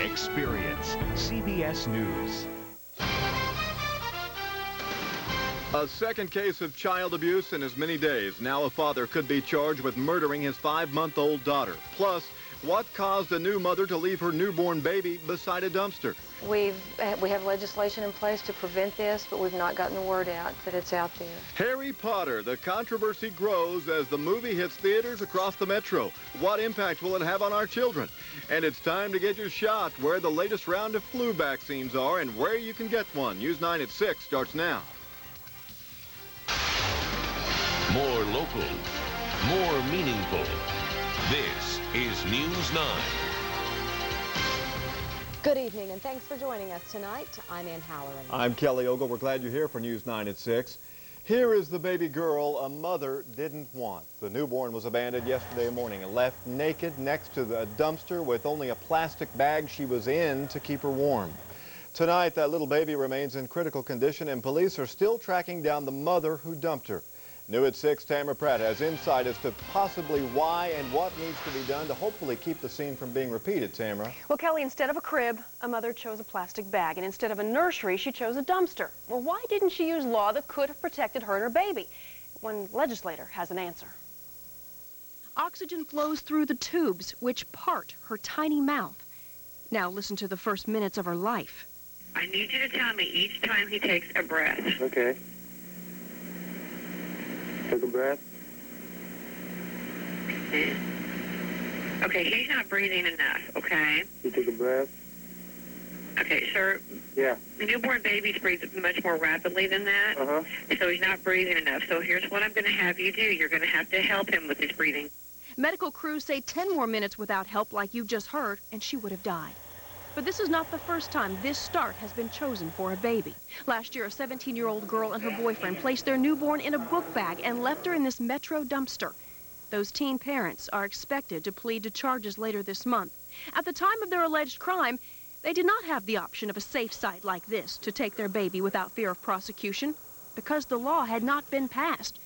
Experience CBS News. A second case of child abuse in as many days. Now a father could be charged with murdering his 5-month-old daughter. Plus, what caused a new mother to leave her newborn baby beside a dumpster? We have legislation in place to prevent this, but we've not gotten the word out that it's out there. Harry Potter. The controversy grows as the movie hits theaters across the metro. What impact will it have on our children? And it's time to get your shot, where the latest round of flu vaccines are and where you can get one. News 9 at 6 starts now. More local, more meaningful. This is News 9. Good evening, and thanks for joining us tonight. I'm Ann Halloran. I'm Kelly Ogle. We're glad you're here for News 9 at 6. Here is the baby girl a mother didn't want. The newborn was abandoned yesterday morning and left naked next to the dumpster with only a plastic bag she was in to keep her warm. Tonight, that little baby remains in critical condition, and police are still tracking down the mother who dumped her. New at 6, Tamara Pratt has insight as to possibly why and what needs to be done to hopefully keep the scene from being repeated, Tamara. Well, Kelly, instead of a crib, a mother chose a plastic bag, and instead of a nursery, she chose a dumpster. Well, why didn't she use law that could have protected her and her baby? One legislator has an answer. Oxygen flows through the tubes, which part her tiny mouth. Now listen to the first minutes of her life. I need you to tell me each time he takes a breath. Okay. Take a breath. Okay, he's not breathing enough, okay? You take a breath. Okay, sir. Yeah. Newborn babies breathe much more rapidly than that. Uh-huh. So he's not breathing enough. So here's what I'm going to have you do. You're going to have to help him with his breathing. Medical crews say 10 more minutes without help, like you just heard, and she would have died. But this is not the first time this start has been chosen for a baby. Last year, a 17-year-old girl and her boyfriend placed their newborn in a book bag and left her in this metro dumpster. Those teen parents are expected to plead to charges later this month. At the time of their alleged crime, they did not have the option of a safe site like this to take their baby without fear of prosecution because the law had not been passed.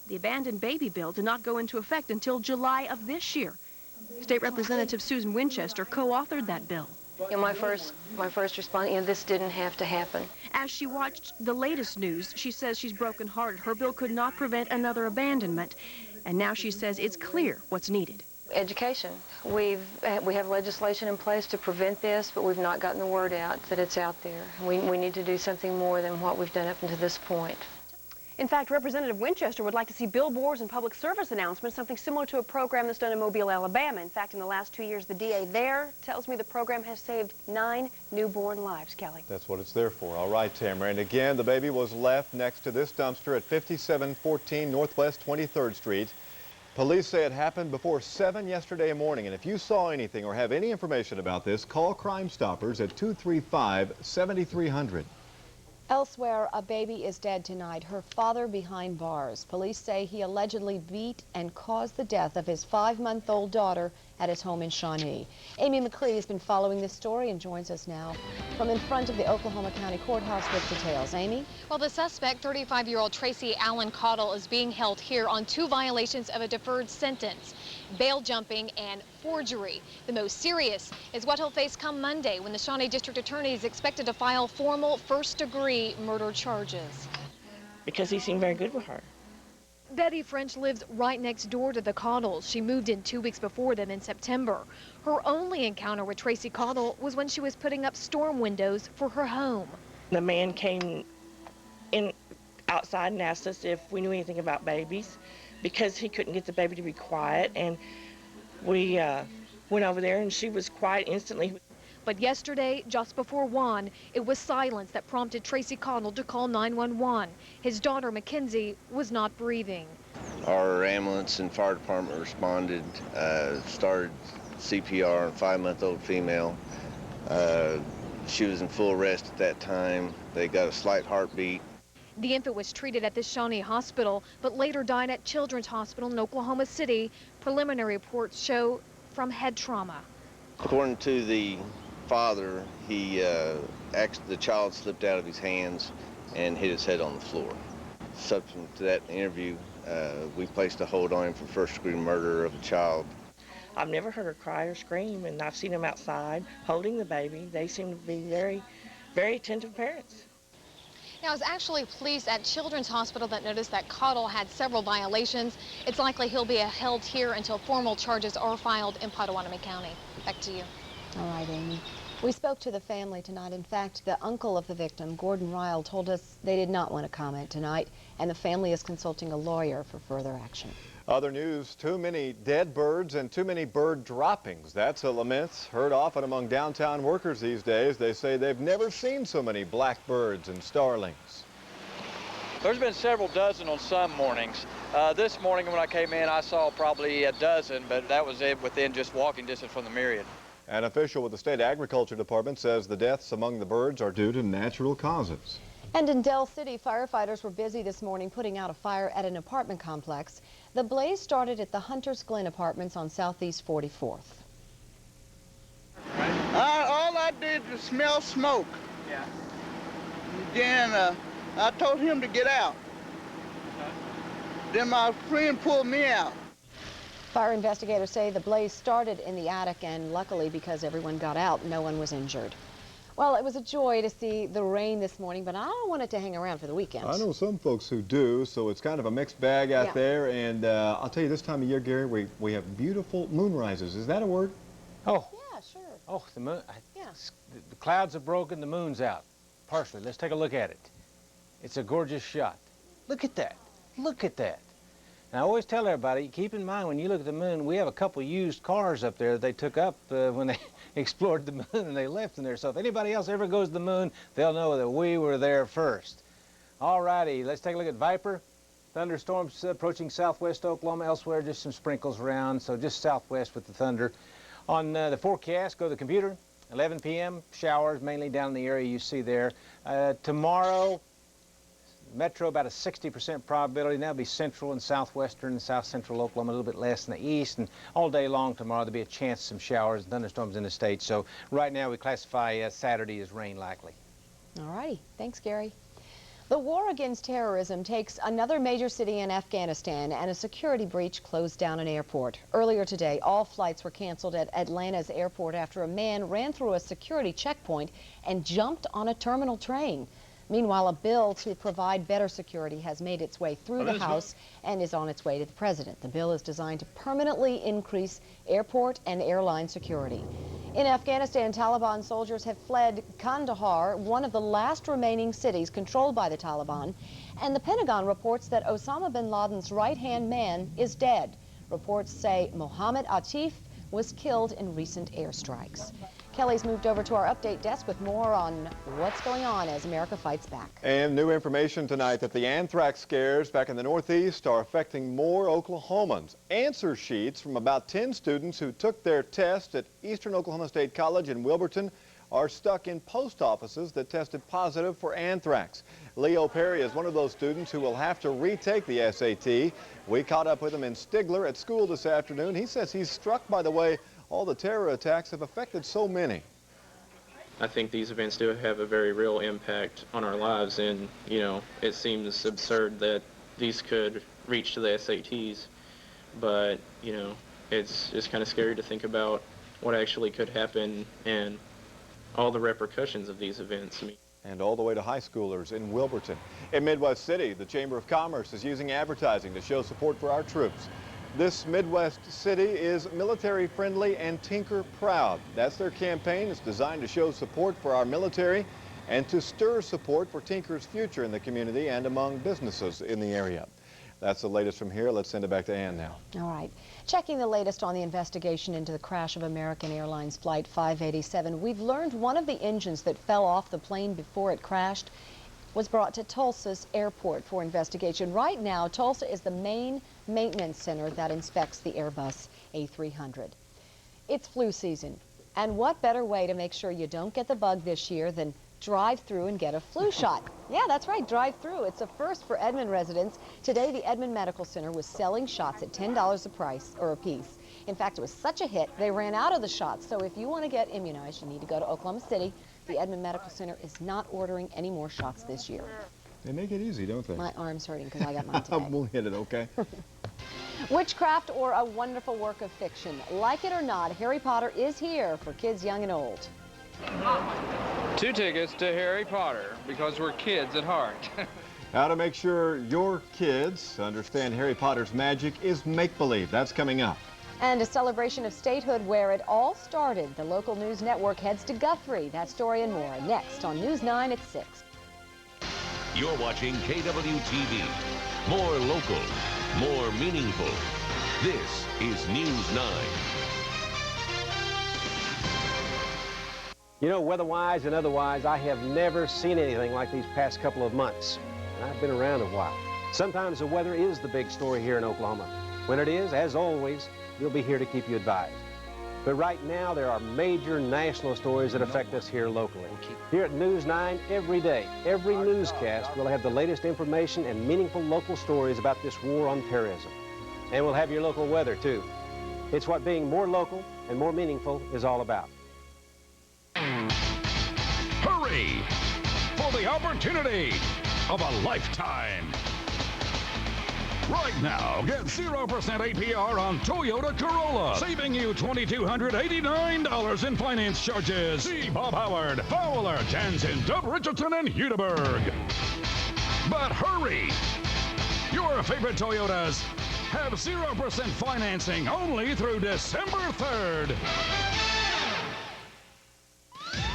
The abandoned baby bill did not go into effect until July of this year. State Representative Susan Winchester co-authored that bill. You know, my first response, this didn't have to happen. As she watched the latest news, she says she's brokenhearted. Her bill could not prevent another abandonment. And now she says it's clear what's needed. Education. We have legislation in place to prevent this, but we've not gotten the word out that it's out there. We need to do something more than what we've done up until this point. In fact, Representative Winchester would like to see billboards and public service announcements, something similar to a program that's done in Mobile, Alabama. In fact, in the last 2 years, the DA there tells me the program has saved 9 newborn lives, Kelly. That's what it's there for. All right, Tamara. And again, the baby was left next to this dumpster at 5714 Northwest 23rd Street. Police say it happened before 7 yesterday morning. And if you saw anything or have any information about this, call Crime Stoppers at 235-7300. Elsewhere, a baby is dead tonight, her father behind bars. Police say he allegedly beat and caused the death of his 5-month-old daughter at his home in Shawnee. Amy McCree has been following this story and joins us now from in front of the Oklahoma County Courthouse with details. Amy? Well, the suspect, 35-year-old Tracy Allen Caudill, is being held here on 2 violations of a deferred sentence: bail jumping and forgery. The most serious is what he'll face come Monday, when the Shawnee District Attorney is expected to file formal first-degree murder charges. Because he seemed very good with her. Betty French lives right next door to the Caudills. She moved in 2 weeks before them in September. Her only encounter with Tracy Caudill was when she was putting up storm windows for her home. The man came in outside and asked us if we knew anything about babies, because he couldn't get the baby to be quiet, and we went over there and she was quiet instantly. But yesterday, just before 1, it was silence that prompted Tracy Caudill to call 911. His daughter, Mackenzie, was not breathing. Our ambulance and fire department responded, started CPR on a 5-month-old female. She was in full rest at that time. They got a slight heartbeat. The infant was treated at the Shawnee Hospital, but later died at Children's Hospital in Oklahoma City. Preliminary reports show from head trauma. According to the father, the child slipped out of his hands and hit his head on the floor. Subsequent to that interview, we placed a hold on him for first-degree murder of a child. I've never heard her cry or scream, and I've seen them outside holding the baby. They seem to be very, very attentive parents. Now, it's actually police at Children's Hospital that noticed that Cottle had several violations. It's likely he'll be held here until formal charges are filed in Potawatomi County. Back to you. All right, Amy. We spoke to the family tonight. In fact, the uncle of the victim, Gordon Ryle, told us they did not want to comment tonight, and the family is consulting a lawyer for further action. Other news, too many dead birds and too many bird droppings. That's a lament heard often among downtown workers these days. They say they've never seen so many blackbirds and starlings. There's been several dozen on some mornings. This morning when I came in, I saw probably a dozen, but that was it within just walking distance from the Myriad. An official with the State Agriculture Department says the deaths among the birds are due to natural causes. And in Del City, firefighters were busy this morning putting out a fire at an apartment complex. The blaze started at the Hunters Glen Apartments on Southeast 44th. All I did was smell smoke. Yeah. Then I told him to get out. Then my friend pulled me out. Fire investigators say the blaze started in the attic, and luckily, because everyone got out, no one was injured. Well, it was a joy to see the rain this morning, but I don't want it to hang around for the weekend. I know some folks who do, so it's kind of a mixed bag out there. And I'll tell you, this time of year, Gary, we have beautiful moonrises. Is that a word? Oh. Yeah, sure. Oh, the moon. Yeah. The clouds have broken, the moon's out. Partially. Let's take a look at it. It's a gorgeous shot. Look at that. Look at that. And I always tell everybody, keep in mind when you look at the moon, we have a couple used cars up there that they took up when they explored the moon and they left in there. So if anybody else ever goes to the moon, they'll know that we were there first. All righty, let's take a look at Viper. Thunderstorms approaching southwest Oklahoma. Elsewhere, just some sprinkles around, so just southwest with the thunder. On the forecast, go to the computer. 11 p.m., showers mainly down in the area you see there. Tomorrow, metro about a 60% probability. That'll be central and southwestern and south central Oklahoma, a little bit less in the east. And all day long tomorrow, there'll be a chance of some showers and thunderstorms in the state. So right now we classify Saturday as rain likely. All righty. Thanks, Gary. The war against terrorism takes another major city in Afghanistan, and a security breach closed down an airport. Earlier today, all flights were canceled at Atlanta's airport after a man ran through a security checkpoint and jumped on a terminal train. Meanwhile, a bill to provide better security has made its way through the House and is on its way to the President. The bill is designed to permanently increase airport and airline security. In Afghanistan, Taliban soldiers have fled Kandahar, one of the last remaining cities controlled by the Taliban, and the Pentagon reports that Osama bin Laden's right-hand man is dead. Reports say Mohammed Atif was killed in recent airstrikes. Kelly's moved over to our update desk with more on what's going on as America fights back. And new information tonight that the anthrax scares back in the Northeast are affecting more Oklahomans. Answer sheets from about 10 students who took their test at Eastern Oklahoma State College in Wilburton are stuck in post offices that tested positive for anthrax. Leo Perry is one of those students who will have to retake the SAT. We caught up with him in Stigler at school this afternoon. He says he's struck by the way all the terror attacks have affected so many. I think these events do have a very real impact on our lives, and, you know, it seems absurd that these could reach to the SATs, but, you know, it's just kind of scary to think about what actually could happen and all the repercussions of these events. And all the way to high schoolers in Wilburton. In Midwest City, the Chamber of Commerce is using advertising to show support for our troops. This Midwest city is military friendly and tinker proud. That's their campaign. It's designed to show support for our military and to stir support for Tinker's future in the community and among businesses in the area. That's the latest from here. Let's send it back to Ann now. All right. Checking the latest on the investigation into the crash of American Airlines Flight 587, we've learned one of the engines that fell off the plane before it crashed was brought to Tulsa's airport for investigation. Right now, Tulsa is the main maintenance center that inspects the Airbus A300. It's flu season, and what better way to make sure you don't get the bug this year than drive through and get a flu shot? Yeah, that's right, drive through. It's a first for Edmond residents. Today, the Edmond Medical Center was selling shots at $10 a piece. In fact, it was such a hit, they ran out of the shots. So if you want to get immunized, you need to go to Oklahoma City. The Edmond Medical Center is not ordering any more shots this year. They make it easy, don't they? My arm's hurting because I got mine today. We'll hit it, okay? Witchcraft or a wonderful work of fiction? Like it or not, Harry Potter is here for kids young and old. 2 tickets to Harry Potter because we're kids at heart. How to make sure your kids understand Harry Potter's magic is make-believe. That's coming up. And a celebration of statehood where it all started. The local news network heads to Guthrie. That story and more next on News 9 at 6. You're watching KWTV. More local, more meaningful. This is News 9. You know, weather-wise and otherwise, I have never seen anything like these past couple of months. And I've been around a while. Sometimes the weather is the big story here in Oklahoma. When it is, as always, we'll be here to keep you advised. But right now, there are major national stories that affect us here locally. Here at News 9, every day, every newscast will have the latest information and meaningful local stories about this war on terrorism. And we'll have your local weather, too. It's what being more local and more meaningful is all about. Hurry for the opportunity of a lifetime. Right now, get 0% APR on Toyota Corolla, saving you $2,289 in finance charges. See Bob Howard, Fowler, Jansen, Dub Richardson, and Hudeberg. But hurry! Your favorite Toyotas have 0% financing only through December 3rd.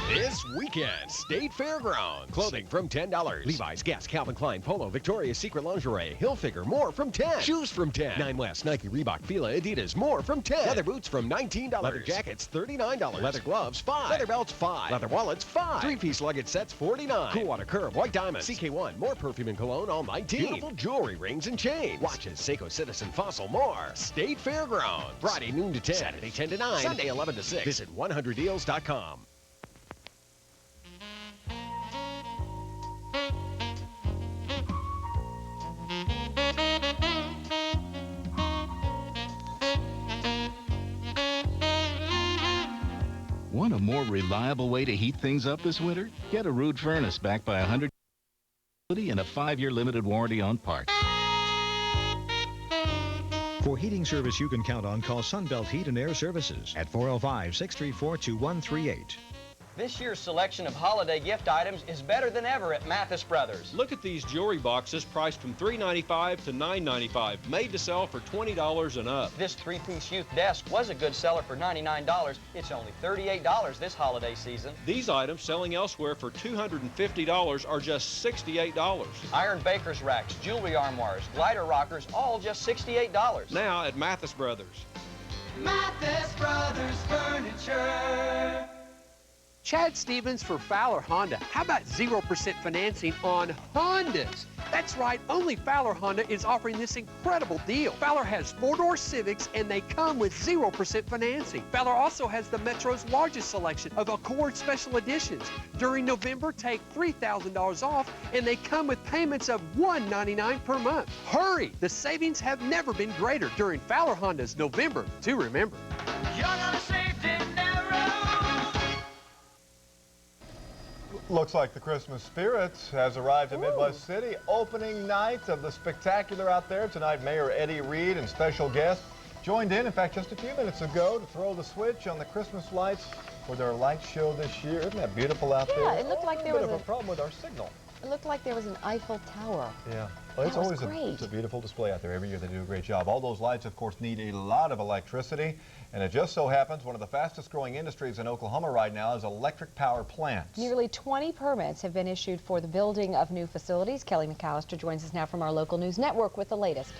This weekend, State Fairgrounds. Clothing from $10. Levi's, Guess, Calvin Klein, Polo, Victoria's Secret Lingerie, Hilfiger, more from $10. Shoes from $10. Nine West, Nike, Reebok, Fila, Adidas, more from $10. Leather boots from $19. Leather jackets, $39. Leather gloves, $5. Leather belts, $5. Leather wallets, $5. Three-piece luggage sets, $49. Cool Water Curve, White Diamonds, CK1, more perfume and cologne, all $19. Beautiful jewelry, rings and chains. Watches, Seiko, Citizen, Fossil, more. State Fairgrounds. Friday noon to 10. Saturday 10 to 9. Sunday 11 to 6. Visit 100deals.com. Want a more reliable way to heat things up this winter? Get a Ruud furnace backed by 100 and a 5-year limited warranty on parts. For heating service you can count on, call Sunbelt Heat and Air Services at 405-634-2138. This year's selection of holiday gift items is better than ever at Mathis Brothers. Look at these jewelry boxes priced from $3.95 to $9.95, made to sell for $20 and up. This 3-piece youth desk was a good seller for $99. It's only $38 this holiday season. These items selling elsewhere for $250 are just $68. Iron baker's racks, jewelry armoires, glider rockers, all just $68. Now at Mathis Brothers. Mathis Brothers Furniture. Chad Stevens for Fowler Honda. How about 0% financing on Hondas? That's right, only Fowler Honda is offering this incredible deal. Fowler has 4-door Civics and they come with 0% financing. Fowler also has the Metro's largest selection of Accord Special Editions. During November, take $3,000 off and they come with payments of $199 per month. Hurry! The savings have never been greater during Fowler Honda's November to Remember. You're gonna save dinero. Looks like the Christmas spirit has arrived in Midwest City. Opening night of the spectacular out there tonight. Mayor Eddie Reed and special guest joined in fact, just a few minutes ago to throw the switch on the Christmas lights for their light show this year. Isn't that beautiful out there? Yeah, it looked like there was a problem with our signal. It looked like there was an Eiffel Tower. Yeah. Well, it's always it's a beautiful display out there. Every year they do a great job. All those lights, of course, need a lot of electricity. And it just so happens one of the fastest growing industries in Oklahoma right now is electric power plants. Nearly 20 permits have been issued for the building of new facilities. Kelly McAllister joins us now from our local news network with the latest.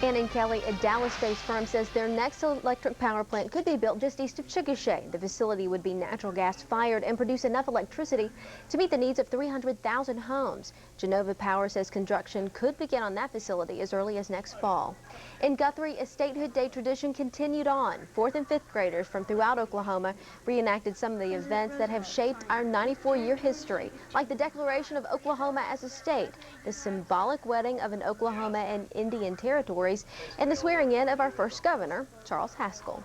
Ann and Kelly, a Dallas-based firm says their next electric power plant could be built just east of Chickasha. The facility would be natural gas fired and produce enough electricity to meet the needs of 300,000 homes. Genova Power says construction could begin on that facility as early as next fall. In Guthrie, a statehood day tradition continued on. 4th and 5th graders from throughout Oklahoma reenacted some of the events that have shaped our 94-year history, like the declaration of Oklahoma as a state, the symbolic wedding of an Oklahoma and Indian territories, and the swearing in of our first governor, Charles Haskell.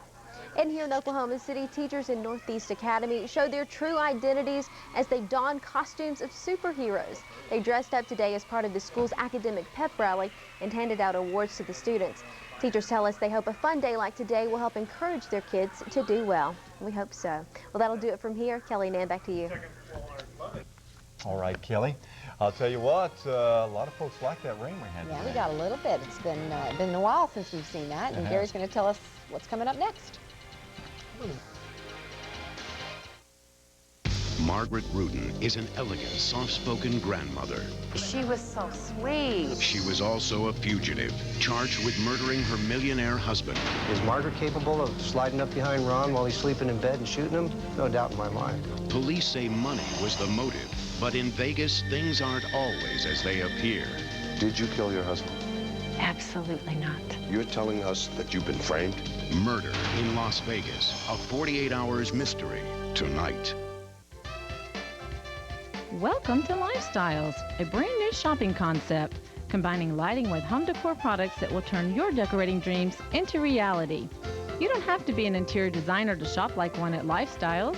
And here in Oklahoma City, teachers in Northeast Academy showed their true identities as they donned costumes of superheroes. They dressed up today as part of the school's academic pep rally and handed out awards to the students. Teachers tell us they hope a fun day like today will help encourage their kids to do well. We hope so. Well, that'll do it from here. Kelly and Ann, back to you. All right, Kelly. I'll tell you what, a lot of folks like that rain we had today. Yeah, we got a little bit. It's been a while since we've seen that, and Gary's going to tell us what's coming up next. Margaret Rudin is an elegant, soft-spoken grandmother. She was so sweet. She was also a fugitive, charged with murdering her millionaire husband. Is Margaret capable of sliding up behind Ron while he's sleeping in bed and shooting him? No doubt in my mind. Police say money was the motive, but in Vegas, things aren't always as they appear. Did you kill your husband? Absolutely not. You're telling us that you've been framed? Murder in Las Vegas, a 48 Hours mystery, tonight. Welcome to Lifestyles, a brand new shopping concept, combining lighting with home decor products that will turn your decorating dreams into reality. You don't have to be an interior designer to shop like one at Lifestyles.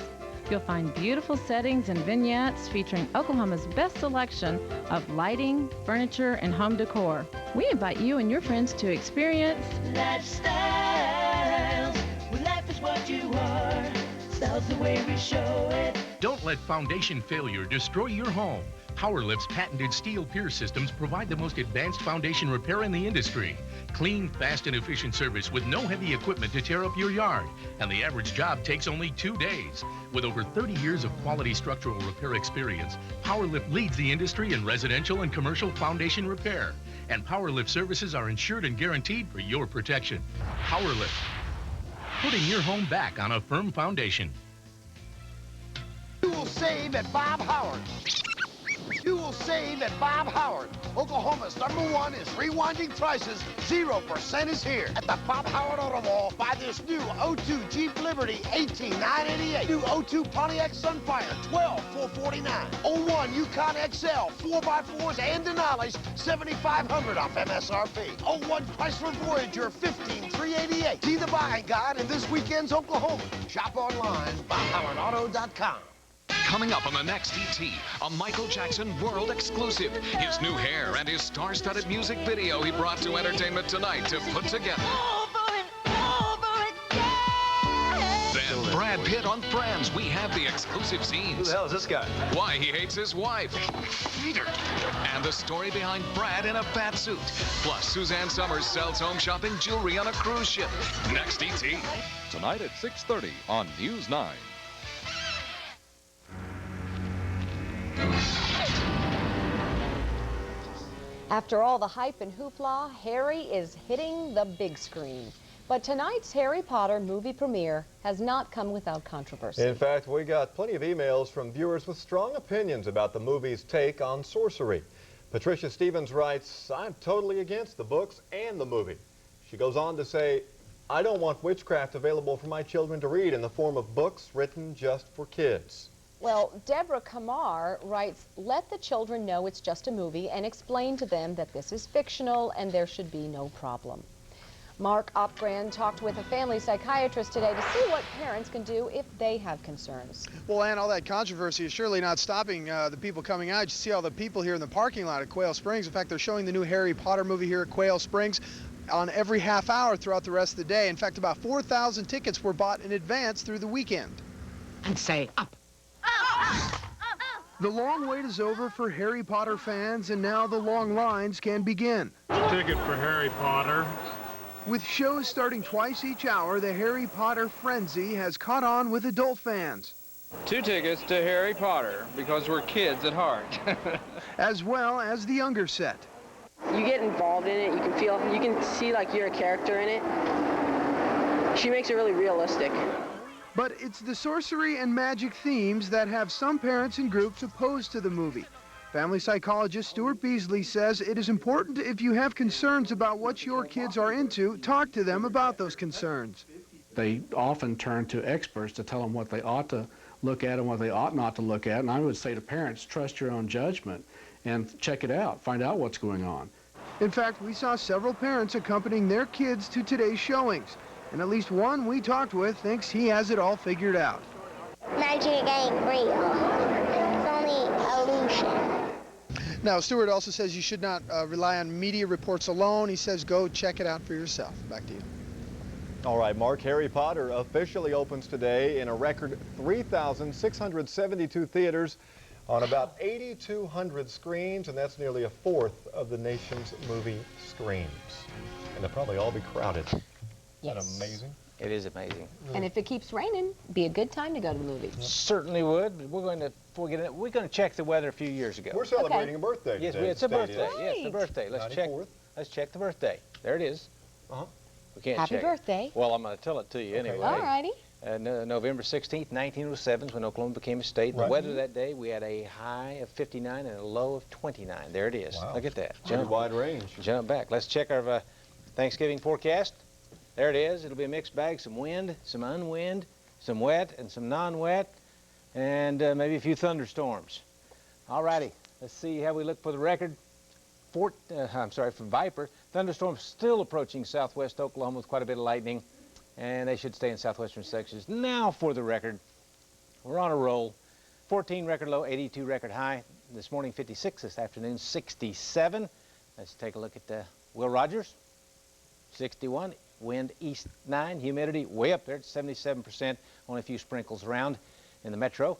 You'll find beautiful settings and vignettes featuring Oklahoma's best selection of lighting, furniture, and home decor. We invite you and your friends to experience Lifestyles, where life is what you are, styles the way we show it. Don't let foundation failure destroy your home. PowerLift's patented steel pier systems provide the most advanced foundation repair in the industry. Clean, fast, and efficient service with no heavy equipment to tear up your yard. And the average job takes only 2 days. With over 30 years of quality structural repair experience, PowerLift leads the industry in residential and commercial foundation repair. And PowerLift services are insured and guaranteed for your protection. PowerLift, putting your home back on a firm foundation. You will save at Bob Howard. You will save at Bob Howard. Oklahoma's #1 is rewinding prices. 0% is here. At the Bob Howard Auto Mall, buy this new 02 Jeep Liberty, $18,988. New 02 Pontiac Sunfire, $12,449. 01 Yukon XL, 4x4s and Denali's, $7,500 off MSRP. 01 Chrysler Voyager, $15,388. See the buying guide in this weekend's Oklahoma. Shop online, BobHowardAuto.com. Coming up on the next ET, a Michael Jackson world exclusive. His new hair and his star-studded music video he brought to Entertainment Tonight to put together. Then Brad Pitt on Friends. We have the exclusive scenes. Who the hell is this guy? Why he hates his wife. Peter. And the story behind Brad in a fat suit. Plus, Suzanne Summers sells home shopping jewelry on a cruise ship. Next ET. Tonight at 6:30 on News 9. After all the hype and hoopla, Harry is hitting the big screen. But tonight's Harry Potter movie premiere has not come without controversy. In fact, we got plenty of emails from viewers with strong opinions about the movie's take on sorcery. Patricia Stevens writes, "I'm totally against the books and the movie." She goes on to say, "I don't want witchcraft available for my children to read in the form of books written just for kids." Well, Deborah Kamar writes, "Let the children know it's just a movie and explain to them that this is fictional and there should be no problem." Mark Opgran talked with a family psychiatrist today to see what parents can do if they have concerns. Well, Ann, all that controversy is surely not stopping the people coming out. You see all the people here in the parking lot at Quail Springs. In fact, they're showing the new Harry Potter movie here at Quail Springs on every half hour throughout the rest of the day. In fact, about 4,000 tickets were bought in advance through the weekend. And say up. The long wait is over for Harry Potter fans, and now the long lines can begin. Ticket for Harry Potter. With shows starting twice each hour, the Harry Potter frenzy has caught on with adult fans. 2 tickets to Harry Potter, because we're kids at heart. As well as the younger set. You get involved in it, you can see like you're a character in it. She makes it really realistic. But it's the sorcery and magic themes that have some parents and groups opposed to the movie. Family psychologist Stuart Beasley says it is important if you have concerns about what your kids are into, talk to them about those concerns. They often turn to experts to tell them what they ought to look at and what they ought not to look at. And I would say to parents, trust your own judgment and check it out, find out what's going on. In fact, we saw several parents accompanying their kids to today's showings. and at least one we talked with thinks he has it all figured out. Magic ain't real. It's only illusion. Now, Stewart also says you should not rely on media reports alone. He says go check it out for yourself. Back to you. All right, Mark, Harry Potter officially opens today in a record 3,672 theaters on about 8,200 screens, and that's nearly a fourth of the nation's movie screens. And they'll probably all be crowded. Yes. Isn't that amazing? It is amazing. And if it keeps raining, be a good time to go to the movies. Certainly would. We're going to check the weather a few years ago. We're celebrating a birthday Yes, today. it's a birthday. Right. Yes, the birthday. Let's 94th. check the birthday. There it is. We can't Happy check birthday. it. Well, I'm going to tell it to you anyway. All righty. November 16th, 1907 is when Oklahoma became a state. Right. The weather that day, we had a high of 59 and a low of 29. There it is. Wow. Look at that. Pretty wide range. Jump back. Let's check our Thanksgiving forecast. There it is. It'll be a mixed bag. Some wind, some unwind, some wet and some non-wet, and maybe a few thunderstorms. All righty. Let's see how we look for the record. For Viper. Thunderstorms still approaching southwest Oklahoma with quite a bit of lightning, and they should stay in southwestern sections. Now for the record. We're on a roll. 14 record low, 82 record high. This morning 56, this afternoon 67. Let's take a look at Will Rogers. 61. Wind east 9, humidity way up there at 77%, only a few sprinkles around in the metro.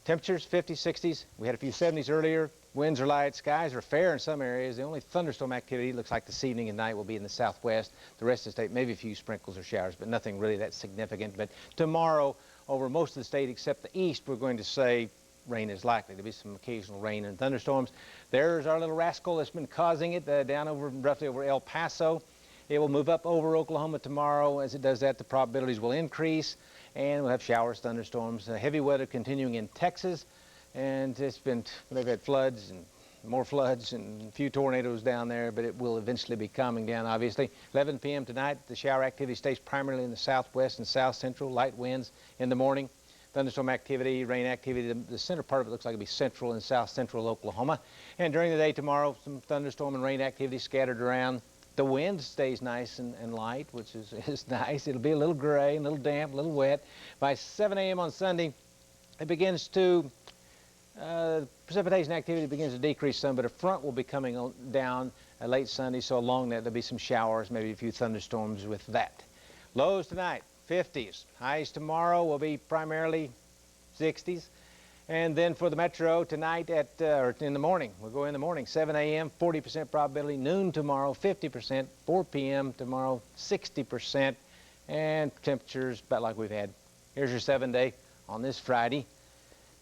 Temperatures 50s, 60s. We had a few 70s earlier. Winds are light, skies are fair in some areas. The only thunderstorm activity looks like this evening and night will be in the southwest. The rest of the state, maybe a few sprinkles or showers, but nothing really that significant. But tomorrow, over most of the state except the east, we're going to say rain is likely. There'll be some occasional rain and thunderstorms. There's our little rascal that's been causing it down over roughly over El Paso. It will move up over Oklahoma tomorrow. As it does that, the probabilities will increase, and we'll have showers, thunderstorms, heavy weather continuing in Texas. And they've had floods and more floods and a few tornadoes down there, but it will eventually be calming down, obviously. 11 p.m. tonight, the shower activity stays primarily in the southwest and south central, light winds in the morning. Thunderstorm activity, rain activity, the center part of it looks like it'll be central and south central Oklahoma. And during the day tomorrow, some thunderstorm and rain activity scattered around. The wind stays nice and light, which is nice. It'll be a little gray, a little damp, a little wet. By 7 a.m. on Sunday, it begins to, precipitation activity begins to decrease some, but a front will be coming down late Sunday, so along that there'll be some showers, maybe a few thunderstorms with that. Lows tonight, 50s. Highs tomorrow will be primarily 60s. And then for the metro tonight or in the morning, we'll go in the morning, 7 a.m., 40% probability. Noon tomorrow, 50%. 4 p.m. tomorrow, 60%. And temperatures about like we've had. Here's your 7-day on this Friday.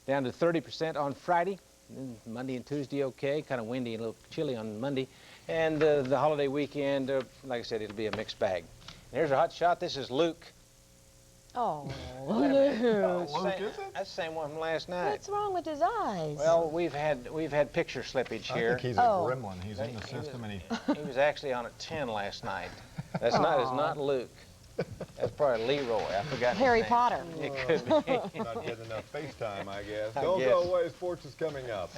Down to 30% on Friday. Then Monday and Tuesday, okay. Kind of windy and a little chilly on Monday. And the holiday weekend, like I said, it'll be a mixed bag. And here's a hot shot. This is Luke. Oh, Luke. Luke, is it? That's the same one from last night. What's wrong with his eyes? Well, we've had picture slippage here. I think he's a gremlin. He's in the system, and he was actually on a 10 last night. It's not Luke. That's probably Leroy. I forgot his Harry name. Potter. It could be. not getting enough FaceTime, I guess. I Don't guess. go away. Sports is coming up.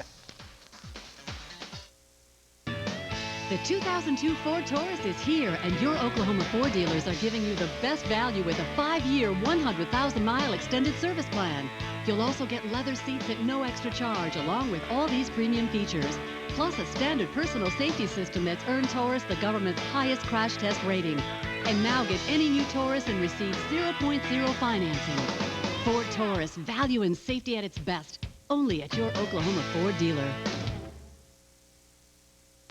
The 2002 Ford Taurus is here, and your Oklahoma Ford dealers are giving you the best value with a 5-year, 100,000-mile extended service plan. You'll also get leather seats at no extra charge, along with all these premium features, plus a standard personal safety system that's earned Taurus the government's highest crash test rating. And now get any new Taurus and receive 0.0 financing. Ford Taurus, value and safety at its best, only at your Oklahoma Ford dealer.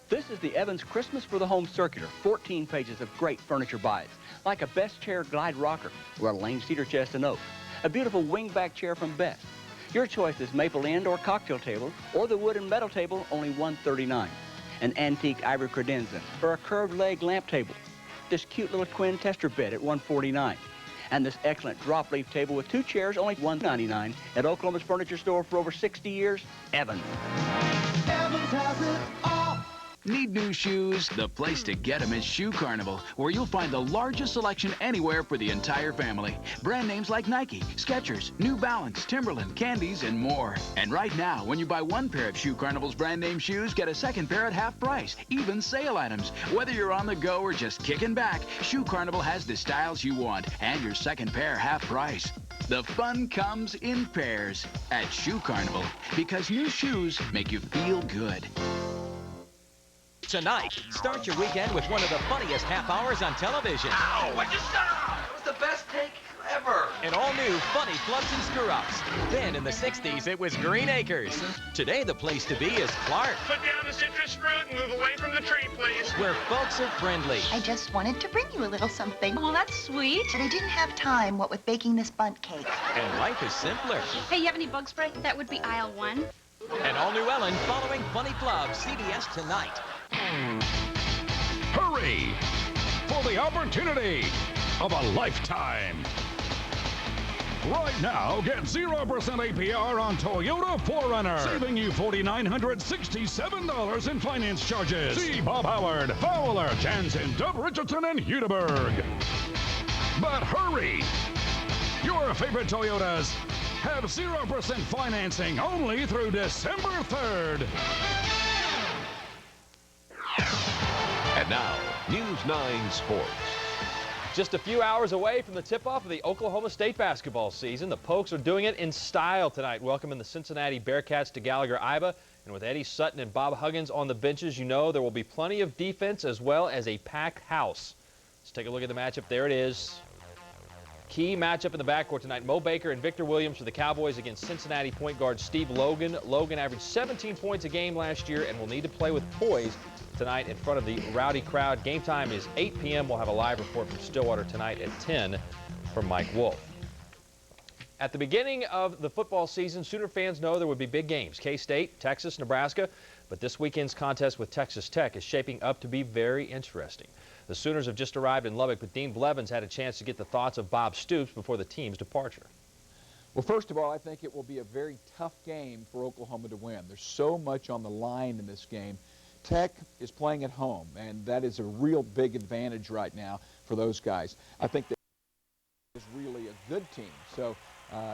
This is the Evans Christmas for the Home Circular. 14 pages of great furniture buys, like a Best Chair Glide Rocker or a Lane Cedar Chest and Oak, a beautiful wingback chair from Best. Your choice is maple end or cocktail table, or the wood and metal table, only $139. An antique ivory credenza or a curved leg lamp table. This cute little twin tester bed at $149. And this excellent drop leaf table with 2 chairs, only $199 at Oklahoma's Furniture Store for over 60 years, Evans. Evans has it all. Need new shoes? The place to get them is Shoe Carnival, where you'll find the largest selection anywhere for the entire family. Brand names like Nike, Skechers, New Balance, Timberland, Candies, and more. And right now, when you buy one pair of Shoe Carnival's brand name shoes, get a second pair at half price, even sale items. Whether you're on the go or just kicking back, Shoe Carnival has the styles you want and your second pair half price. The fun comes in pairs at Shoe Carnival, because new shoes make you feel good. Tonight, start your weekend with one of the funniest half hours on television. Ow! What'd you stop? It was the best take ever. An all-new funny flubs and screw-ups. Then in the 60s, it was Green Acres. Today, the place to be is Clark. Put down the citrus fruit and move away from the tree, please. Where folks are friendly. I just wanted to bring you a little something. Oh, that's sweet. But I didn't have time, what with baking this bundt cake. And life is simpler. Hey, you have any bug spray? That would be aisle 1. An all-new Ellen following Funny Flubs, CBS tonight. Hurry for the opportunity of a lifetime. Right now, get 0% APR on Toyota 4Runner, saving you $4,967 in finance charges. See Bob Howard, Fowler, Jansen, Dub Richardson, and Hudeberg. But hurry! Your favorite Toyotas have 0% financing only through December 3rd. And now, News 9 Sports. Just a few hours away from the tip-off of the Oklahoma State basketball season, the Pokes are doing it in style tonight, welcoming the Cincinnati Bearcats to Gallagher-Iba. And with Eddie Sutton and Bob Huggins on the benches, you know there will be plenty of defense as well as a packed house. Let's take a look at the matchup. There it is. Key matchup in the backcourt tonight. Mo Baker and Victor Williams for the Cowboys against Cincinnati point guard Steve Logan. Logan averaged 17 points a game last year and will need to play with poise tonight in front of the rowdy crowd. Game time is 8 p.m. We'll have a live report from Stillwater tonight at 10 from Mike Wolf. At the beginning of the football season, Sooner fans know there would be big games. K-State, Texas, Nebraska. But this weekend's contest with Texas Tech is shaping up to be very interesting. The Sooners have just arrived in Lubbock, but Dean Blevins had a chance to get the thoughts of Bob Stoops before the team's departure. Well, first of all, I think it will be a very tough game for Oklahoma to win. There's so much on the line in this game. Tech is playing at home, and that is a real big advantage right now for those guys. I think that is really a good team. So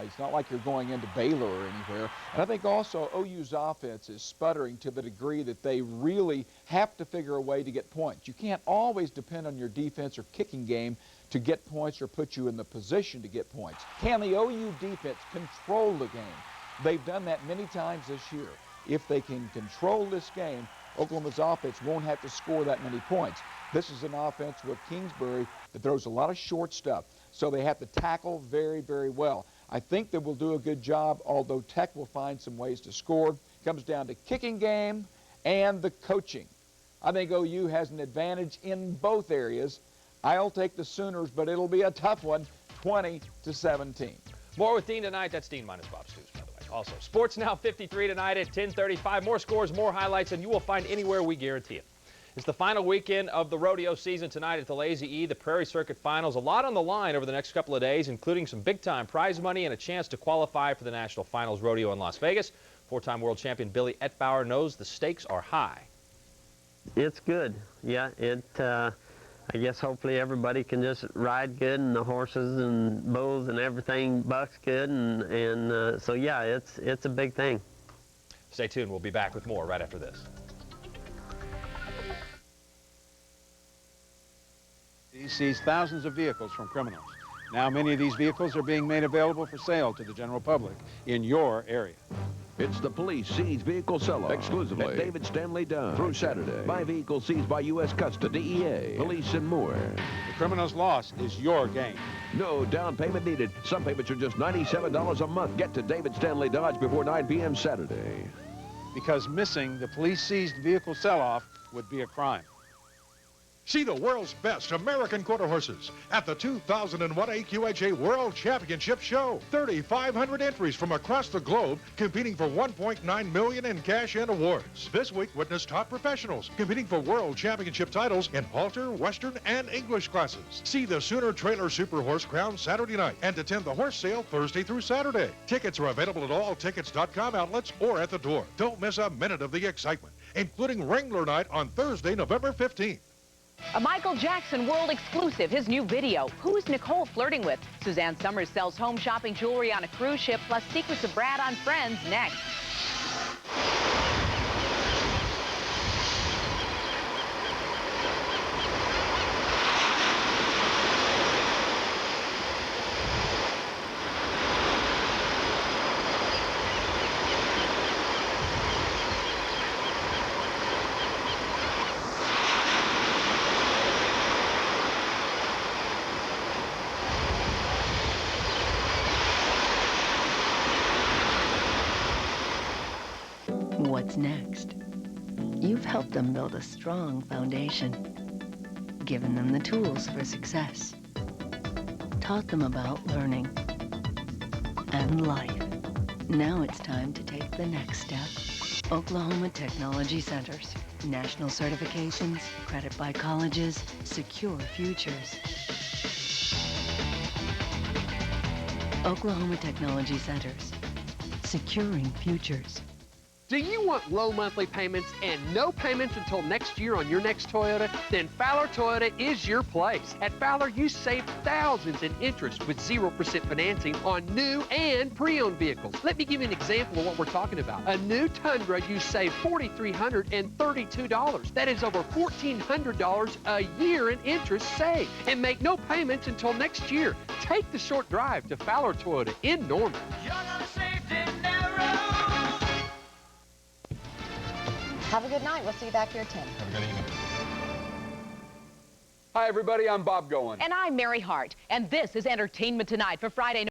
it's not like you're going into Baylor or anywhere. And I think also OU's offense is sputtering to the degree that they really have to figure a way to get points. You can't always depend on your defense or kicking game to get points or put you in the position to get points. Can the OU defense control the game? They've done that many times this year. If they can control this game, Oklahoma's offense won't have to score that many points. This is an offense with Kingsbury that throws a lot of short stuff, so they have to tackle very, very well. I think they will do a good job, although Tech will find some ways to score. It comes down to kicking game and the coaching. I think OU has an advantage in both areas. I'll take the Sooners, but it'll be a tough one, 20-17. More with Dean tonight. That's Dean minus Bob Stoops, by the way. Also, Sports Now 53 tonight at 10:35. More scores, more highlights, and you will find anywhere, we guarantee it. It's the final weekend of the rodeo season tonight at the Lazy E, the Prairie Circuit Finals. A lot on the line over the next couple of days, including some big-time prize money and a chance to qualify for the National Finals Rodeo in Las Vegas. Four-time world champion Billy Etbauer knows the stakes are high. It's good. Yeah, I guess hopefully everybody can just ride good, and the horses and bulls and everything bucks good, and so yeah, it's a big thing. Stay tuned. We'll be back with more right after this. He seized thousands of vehicles from criminals. Now many of these vehicles are being made available for sale to the general public in your area. It's the Police Seize Vehicle Sell-Off exclusively at David Stanley Dodge through Saturday. Buy vehicles seized by U.S. Customs, DEA, police, and more. The criminal's loss is your gain. No down payment needed. Some payments are just $97 a month. Get to David Stanley Dodge before 9 p.m. Saturday. Because missing the Police Seized Vehicle Sell-Off would be a crime. See the world's best American quarter horses at the 2001 AQHA World Championship Show. 3,500 entries from across the globe competing for $1.9 million in cash and awards. This week, witness top professionals competing for World Championship titles in halter, Western, and English classes. See the Sooner Trailer Super Horse Crown Saturday night and attend the horse sale Thursday through Saturday. Tickets are available at all tickets.com outlets or at the door. Don't miss a minute of the excitement. including Wrangler Night on Thursday, November 15th. A Michael Jackson world exclusive, his new video. Who's Nicole flirting with? Suzanne Summers sells home shopping jewelry on a cruise ship, plus secrets of Brad on Friends next. What's next? You've helped them build a strong foundation, given them the tools for success, taught them about learning and life. Now it's time to take the next step. Oklahoma Technology Centers. National certifications, credit by colleges, secure futures. Oklahoma Technology Centers. Securing futures. Do you want low monthly payments and no payments until next year on your next Toyota? Then Fowler Toyota is your place. At Fowler, you save thousands in interest with 0% financing on new and pre-owned vehicles. Let me give you an example of what we're talking about. A new Tundra, you save $4,332. That is over $1,400 a year in interest saved. And make no payments until next year. Take the short drive to Fowler Toyota in Norman. Have a good night. We'll see you back here at 10. Have a good evening. Hi, everybody. I'm Bob Goen. And I'm Mary Hart. And this is Entertainment Tonight for Friday.